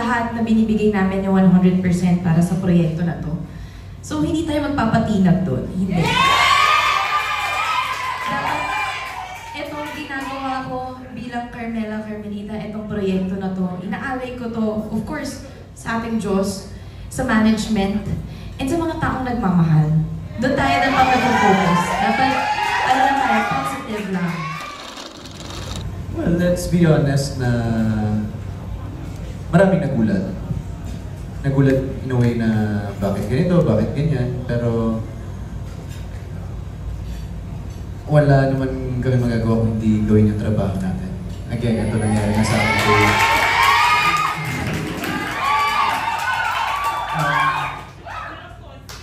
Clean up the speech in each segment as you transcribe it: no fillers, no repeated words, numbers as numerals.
lahat na binibigay namin yung 100% para sa proyekto na to. So, hindi tayo magpapatinag doon. Hindi. Itong ginagawa ko bilang Carmelita, itong proyekto na to, inaalay ko to, of course, sa ating Diyos, sa management, and sa mga taong nagmamahal. Doon tayo dapat mag-focus. Dapat, ano lang tayo, positive lang. Well, let's be honest na maraming nagulat. Nagulat in a way na bakit ganito, bakit ganyan, pero wala naman kami magagawa kung hindi gawin yung trabaho natin. Again, ito nangyari na sa akin ko.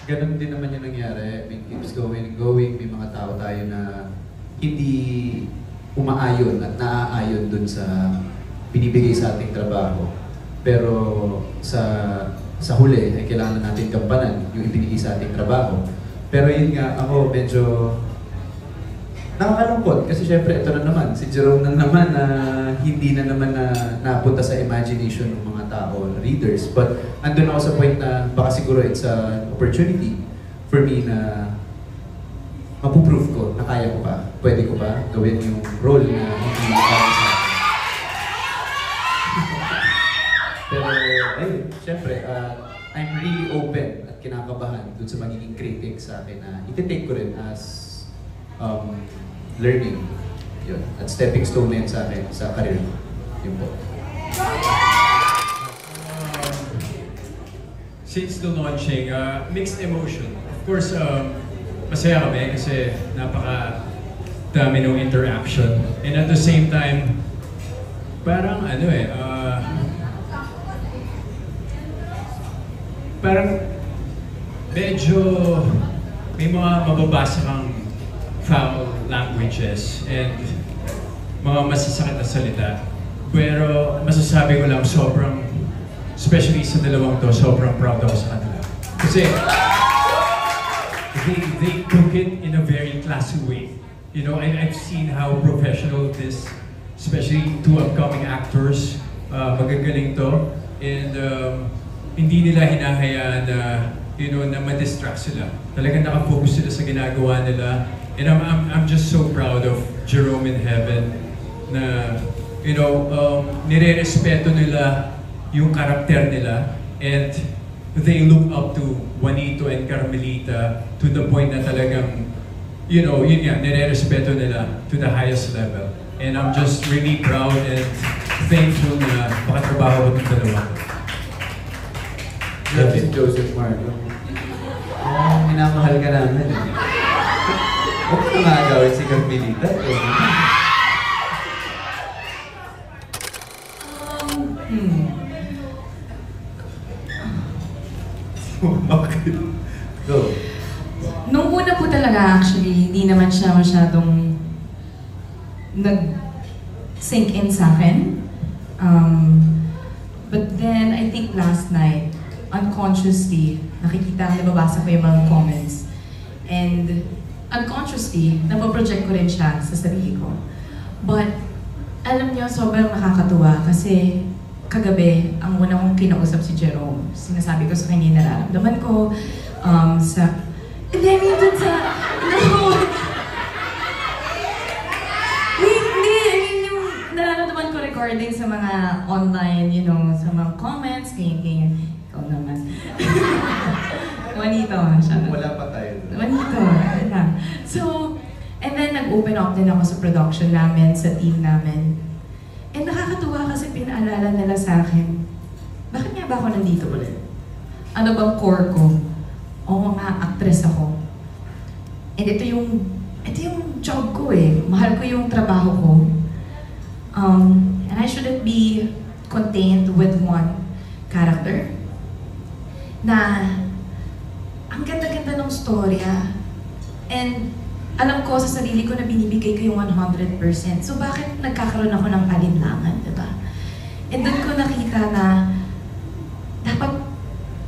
Ganun din naman yung nangyari. It keeps going and going. May mga tao tayo na hindi umaayon at naaayon dun sa binibigay sa ating trabaho. Pero sa huli, ay kailangan natin gampanan yung ibinigay sa ating trabaho. Pero yun nga, ako medyo nakakalungkot kasi syempre ito na naman, si Jerome na naman na hindi na naman na napunta sa imagination ng mga tao, readers. But andun ako sa point na baka siguro it's an opportunity for me na mapuprove ko na kaya ko ba, pwede ko ba gawin yung role na hindi kaya sa akin. Pero ayun, syempre, I'm really open at kinakabahan dun sa magiging critic sa akin na iti-take ko rin as learning. Yun. At stepping stone na yun sa akin, sa career ko. Yun po. Since the launching, mixed emotion. Of course, masaya kami kasi napaka-dami ng interaction. And at the same time, parang ano parang medyo may mga mababasa kang foul languages and mga masasakit na salita. Pero masasabi ko lang sobrang, especially sa dalawang to, sobrang proud ako sa kanila. Kasi they took it in a very classy way. You know, I've seen how professional this, especially two upcoming actors, magagaling to. And hindi nila hinahayaan na, you know, na ma-distract sila. Talagang nakafocus sila sa ginagawa nila. And I'm just so proud of Jerome in Heaven na, you know, nire-respeto nila yung karakter nila and they look up to Juanito and Carmelita to the point na talagang, you know, yun nga, nire-respeto nila to the highest level. And I'm just really proud and thankful na makatrabaho ko ng dalawa. Love si Joseph Marco. Minamahal ka namin eh. Huwag ka nga gawin si Carmelita. Bakit? Go. Nung una po talaga actually, hindi naman siya masyadong nag-sink in sa akin. But then, I think last night, unconsciously, nababasa ko yung mga comments. And unconsciously, napoproject ko rin siya sa sarili ko. But, alam niyo, sobrang nakakatuwa kasi kagabi, ang una kong kinausap si Jerome. Sinasabi ko sa kanya yung nararamdaman ko, hindi, I mean, dun sa, hindi, I mean, yung nararamdaman ko recording sa mga online, you know, sa mga comments, ganyan. Ikaw naman. Juanito, siya na. Wala pa tayo. Juanito, wala. So, and then nag-open up din ako sa production namin, sa team namin. And nakakatuwa kasi pinaalala nila sa akin, bakit nga ba ako nandito ulit? Ano bang core ko? Oo nga, actress ako. And ito yung job ko eh. Mahal ko yung trabaho ko. And I shouldn't be contained with one character. Na ang ganda-ganda ng storya. And alam ko sa sarili ko na binibigay ko yung 100%. So bakit nagkakaroon ako ng alinlangan, diba? And doon ko nakita na dapat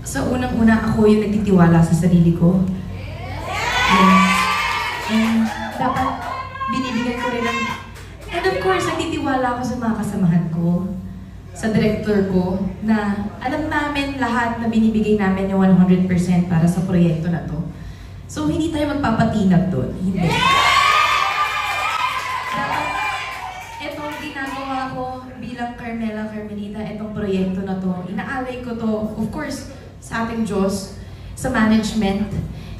sa unang-una ako yung nagtitiwala sa sarili ko. And dapat binibigay ko rin ang... And of course, nagtitiwala ako sa mga kasamahan ko. Sa sa director ko na alam namin lahat na binibigay namin yung 100% para sa proyekto na to. So, hindi tayo magpapatinag doon. Hindi. Dapat, itong ginagawa ko bilang Carmelita, itong proyekto na to, inaalay ko to, of course, sa ating Diyos, sa management,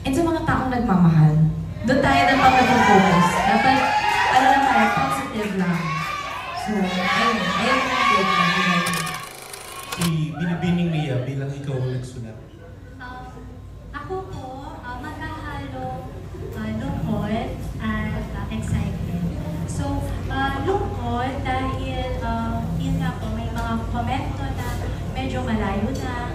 and sa mga taong nagmamahal. Doon tayo dapat nag-focus. Dapat, ano lang tayo, positive lang. So, ayun ang take na. Si Binibining Mia bilang ikaw ang nagsulat. Ako po, maghahalo lungkot at excitement. So, lungkot dahil yun nga po, may mga komento na medyo malayo na,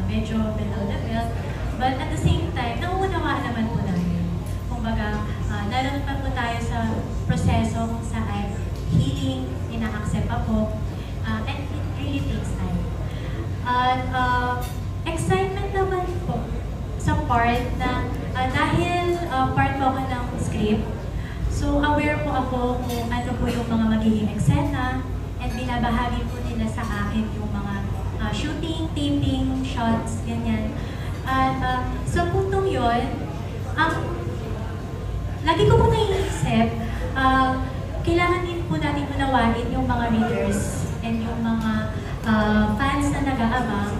medyo below the belt. But at the same time, nauunawaan naman po namin. Kumbaga, naroon pa po tayo sa proseso kung saan healing, ina-accept pa po, and it really takes time. At excitement naman po sa part na dahil part po ako ng script, so aware po ako kung ano po yung mga magiging eksena and binabahagi po nila sa akin yung mga shooting, taping, shots, ganyan. At sa puntong yun, lagi ko po naiisip, kailangan din po natin unawain yung mga readers and yung mga fans na nag-aabang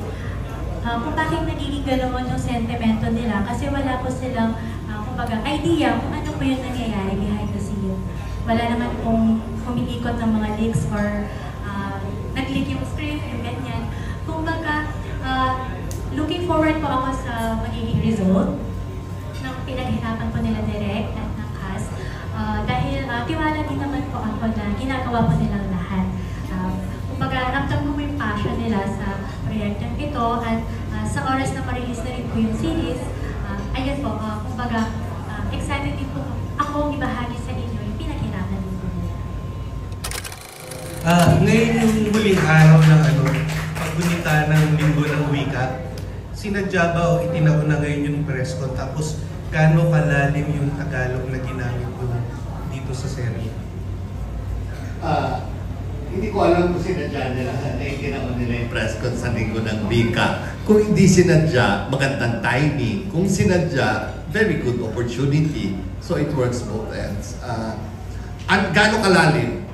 kung bakit nagiging ganoon yung sentimento nila kasi wala po silang kumbaga idea kung ano po yung nangyayari behind the scene. Wala naman pong kumiikot ng mga leaks or nag-leak yung script, yung ganyan. Kumbaga, looking forward po ako sa magiging result ng pinaghirapan po nila direct at ng cast. Dahil tiwala din naman po ako na ginagawa po nilang lahat. Kumbaga, ramdam mo yung passion nila sa proyektong ito at sa oras na ma-release na rin po yung series, ayun po, kumbaga, excited din po ako ibahagi sa inyo yung pinaghirapan din po nila. Ngayon yung huling araw ng paggunita ng Linggo ng Wika, sinadya ba o itinauna ngayon yung press con? Tapos, gaano kalalim yung Tagalog na ginamit ko dito sa serye? Hindi ko alam kung sinadya nila na itinaon nila yung press con sa Linggo ng Wika. Kung hindi sinadya, magandang timing. Kung sinadya, very good opportunity. So it works both ends. Gaano kalalim?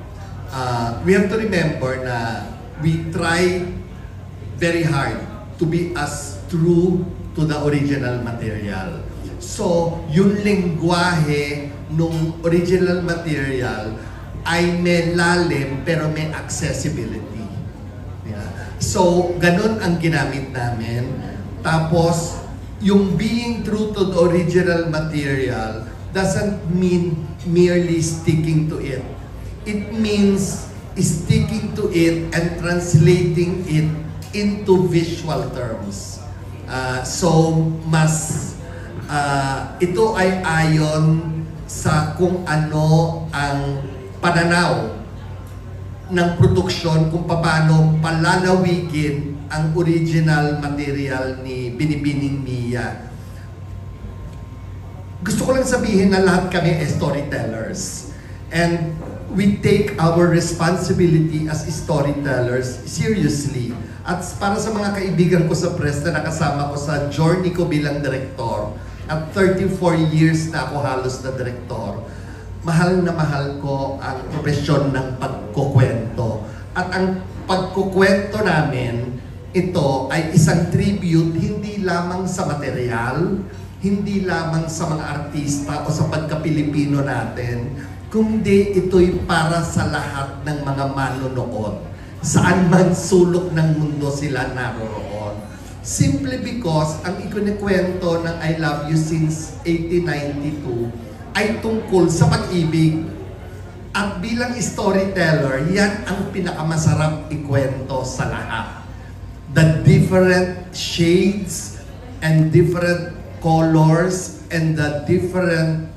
We have to remember na we try very hard to be as true to the original material. So, yung lengguwahe nung original material ay may lalim pero may accessibility. Yeah. So, ganun ang ginamit namin. Tapos, yung being true to the original material doesn't mean merely sticking to it. It means sticking to it and translating it into visual terms. Ito ay ayon sa kung ano ang pananaw ng produksyon, kung paano palalawigin ang original material ni Binibining Mia. Gusto ko lang sabihin na lahat kami ay storytellers. And we take our responsibility as storytellers seriously. At para sa mga kaibigan ko sa press na nakasama ko sa journey ko bilang direktor, at 34 years na ako halos na direktor, mahal na mahal ko ang profesyon ng pagkukwento. At ang pagkukwento namin, ito ay isang tribute hindi lamang sa material, hindi lamang sa mga artista o sa pagka-Pilipino natin, kundi ito'y para sa lahat ng mga manonood. Saan man sulok ng mundo sila naroroon. Simply because ang ikinikwento ng I Love You Since 1892 ay tungkol sa pag-ibig. At bilang storyteller, yan ang pinakamasarap ikwento sa lahat. The different shades and different colors and the different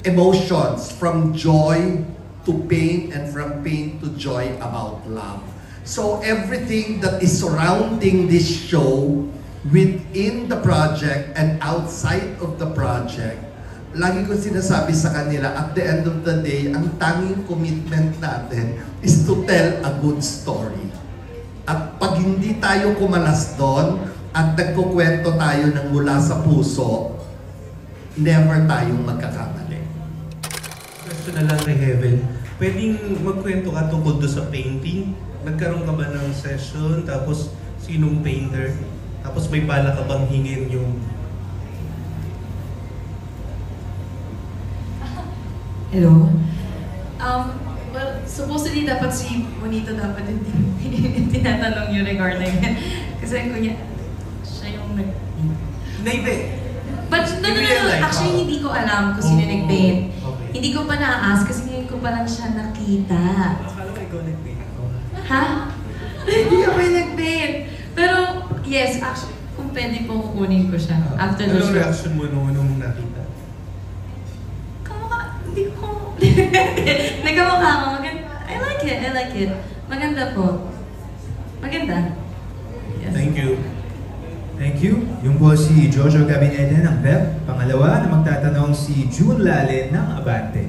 emotions from joy to pain and from pain to joy about love. So everything that is surrounding this show within the project and outside of the project, lagi ko sinasabi sa kanila, at the end of the day, ang tanging commitment natin is to tell a good story. At pag hindi tayo kumalas doon at nagkukwento tayo ng mula sa puso, never tayong magkakamali. Question na lang kay Heaven. Pwedeng magkwento ka tungkol doon sa painting? Nagkaroon ka ba ng session? Tapos sinong painter? Tapos may bala ka bang hingin yung... Hello? Well, supposedly dapat si Bonito dapat yung tinatanong yung regarding. Kasi kunya, siya yung Hindi. But no, In real life, actually hindi ko alam kung sino nag-paint. Okay. Hindi ko pa na-ask kasi ngayon ko pa lang siya nakita. Akala ko ikaw nag-paint. Ha? Hindi ako yung nag-paint. Pero yes, actually, kung pwede po kukunin ko siya after the Anong show. reaction mo nung nakita? Hindi ko. Nagkamukha ako. I like it. Maganda po. Maganda. Yes. Thank you. Thank you. Yung po si Jojo Gabinete ng BEP. Pangalawa na magtatanong si June Lale ng Abante.